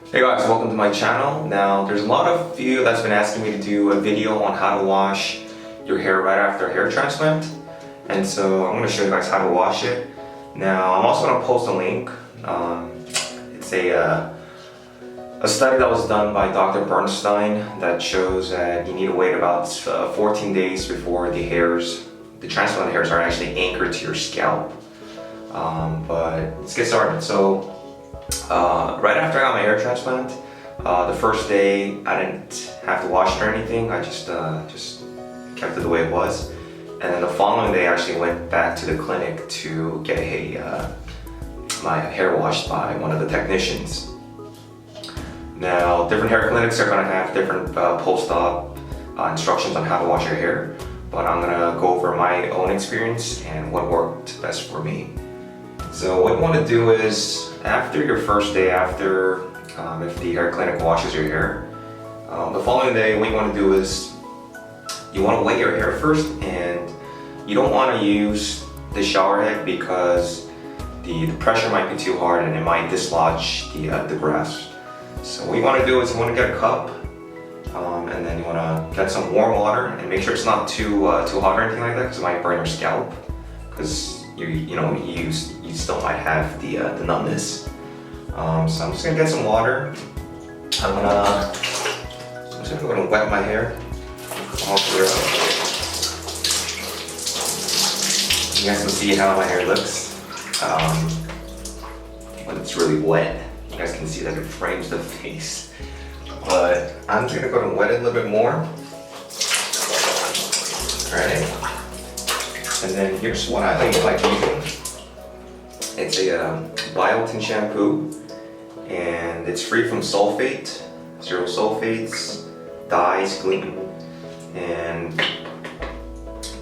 Hey guys, welcome to my channel. Now, there's a lot of you that's been asking me to do a video on how to wash your hair right after a hair transplant. And so I'm going to show you guys how to wash it. Now, I'm also going to post a link. It's a study that was done by Dr. Bernstein that shows that you need to wait about 14 days before the transplant hairs are actually anchored to your scalp. But let's get started. So, right after I got my hair transplant, the first day I didn't have to wash it or anything. I just kept it the way it was. And then the following day I actually went back to the clinic to get my hair washed by one of the technicians. Now, different hair clinics are going to have different post-op instructions on how to wash your hair, but I'm going to go over my own experience and what worked best for me. So what you want to do is, after your first day, if the hair clinic washes your hair, the following day what you want to do is you want to wet your hair first, and you don't want to use the shower head because the pressure might be too hard and it might dislodge the grafts. So what you want to do is you want to get a cup, and then you want to get some warm water and make sure it's not too hot or anything like that, because it might burn your scalp, because you still might have the numbness. So I'm just gonna get some water. I'm just gonna wet my hair all through. You guys can see how my hair looks when it's really wet. You guys can see that it frames the face. But I'm just gonna go and wet it a little bit more. Alright. And then here's what I like using. It's a Biotin shampoo, and it's free from sulfate, zero sulfates, dyes, gluten. And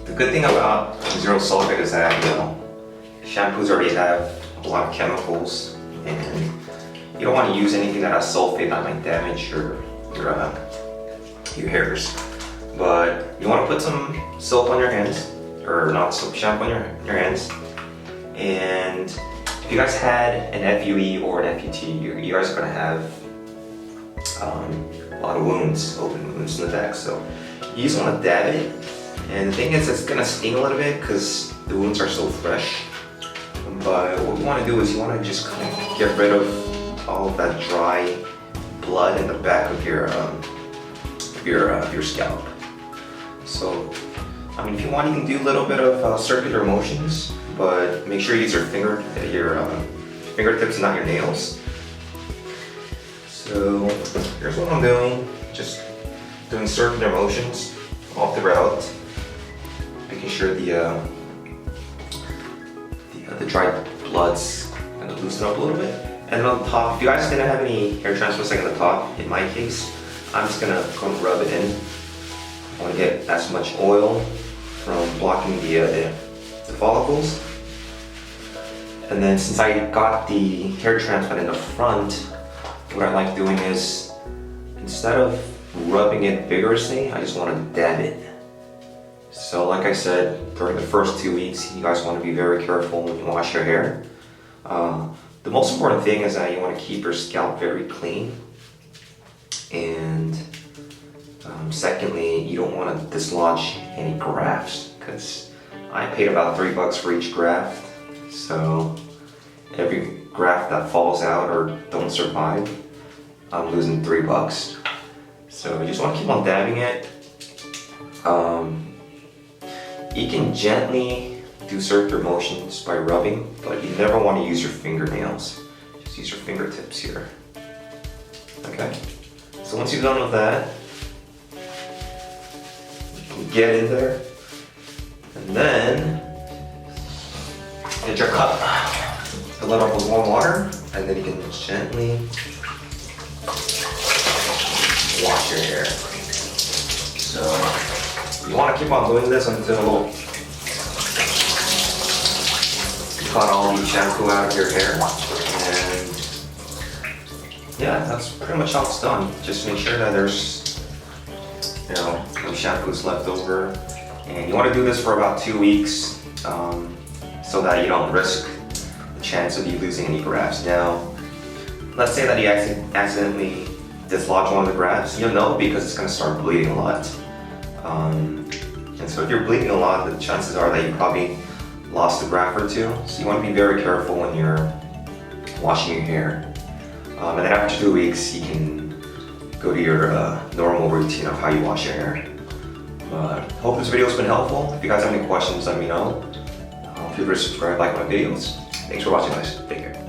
the good thing about zero sulfate is that shampoos already have a lot of chemicals, and you don't want to use anything that has sulfate that might damage your hairs. But you want to put some soap on your hands, or not soap, shampoo on your hands. And if you guys had an FUE or an FUT, you guys are going to have a lot of wounds, open wounds in the back. So you just want to dab it. And the thing is, it's going to sting a little bit because the wounds are so fresh. But what you want to do is you want to just kind of get rid of all of that dry blood in the back of your scalp. So, I mean, if you want, you can do a little bit of circular motions, but make sure you use your fingertips, not your nails. So here's what I'm doing: just doing circular motions all throughout, making sure the dry blood's kind of loosen up a little bit. And on the top, if you guys didn't have any hair transplants like on the top, in my case, I'm just gonna go and rub it in. I want to get as much oil from blocking the follicles. And then since I got the hair transplant in the front, what I like doing is, instead of rubbing it vigorously, I just want to dab it. So like I said, during the first 2 weeks, you guys want to be very careful when you wash your hair. The most important thing is that you want to keep your scalp very clean. And secondly, you don't want to dislodge any grafts, because I paid about $3 for each graft. So every graft that falls out or don't survive, I'm losing $3. So you just want to keep on dabbing it. You can gently do circular motions by rubbing, but you never want to use your fingernails. Just use your fingertips here. Okay? So once you're done with that, get in there, and then get your cup, fill it up with warm water, and then you can gently wash your hair. So you want to keep on doing this until you got all the shampoo out of your hair. And yeah, that's pretty much how it's done. Just make sure that there's no shampoos left over. And you want to do this for about 2 weeks, so that you don't risk the chance of you losing any grafts. Now, let's say that you accidentally dislodge one of the grafts, you'll know because it's going to start bleeding a lot. And so if you're bleeding a lot, the chances are that you probably lost a graft or two. So you want to be very careful when you're washing your hair. And then after 2 weeks, you can go to your normal routine of how you wash your hair. But hope this video has been helpful. If you guys have any questions, let me know. Feel free to subscribe, like my videos. Thanks for watching, guys. Take care.